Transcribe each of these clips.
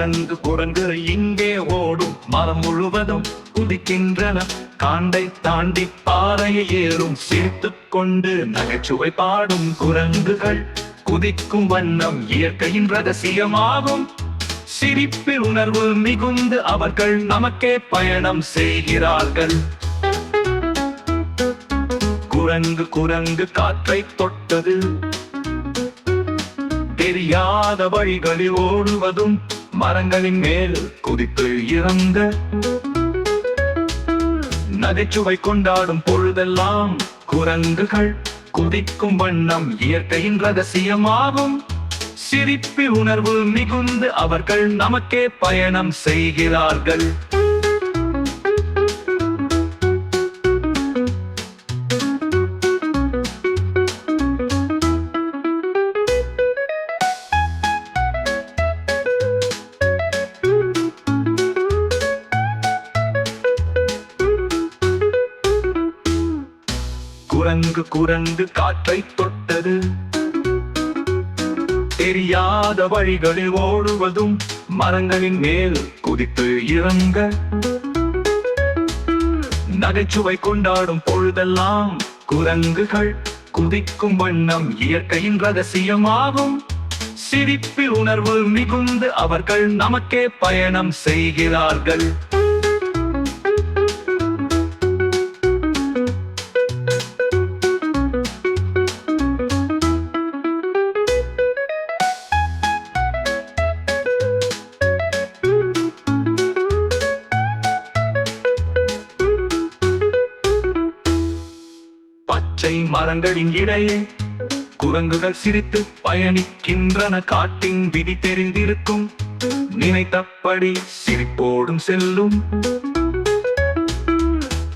குரங்கு குரங்கு இங்கே ஓடும் மரம் முழுவதும் குதிக்கின்றன. காண்டை தாண்டி பாறையை ஏறும் சிரித்துக் கொண்டு நகைச்சுவை பாடும் குரங்குகள். குதிக்கும் வண்ணம் இயற்கையின் ரகசியமாகும். சிரிப்பில் உணர்வு மிகுந்து அவர்கள் நமக்கே பயணம் செய்கிறார்கள். குரங்கு குரங்கு காற்றை தொட்டது, தெரியாத வழிகளில் ஓடுவதும் மரங்களின் மேல் குதித்து இறங்க. நகைச்சுவை கொண்டாடும் பொழுதெல்லாம் குரங்குகள். குதிக்கும் வண்ணம் இயற்கையின் ரகசியமாகும். சிரிப்பில் உணர்வு மிகுந்து அவர்கள் நமக்கே பயணம் செய்கிறார்கள். குரங்கு குரங்கு காற்றை தொட்டது, தெரியாத வழிகளில் ஓடுவதும் மரங்களின் மேல் குதித்து இறங்க. நகைச்சுவை கொண்டாடும் பொழுதெல்லாம் குரங்குகள். குதிக்கும் வண்ணம் இயற்கையின் ரகசியமாகும். சிரிப்பில் உணர்வு மிகுந்து அவர்கள் நமக்கே பயணம் செய்கிறார்கள். பச்சை மரங்களின் இடையே குரங்குகள் சிரித்து பயணிக்கின்றன. காட்டின் விதி தெரிந்திருக்கும், நினைத்தபடி சிரிப்போடும் செல்லும்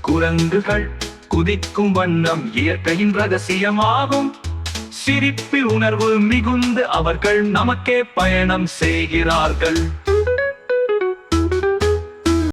குரங்குகள். குதிக்கும் வண்ணம் இயற்கையின் ரகசியமாகும். சிரிப்பில் உணர்வு மிகுந்து அவர்கள் நமக்கே பயணம் செய்கிறார்கள்.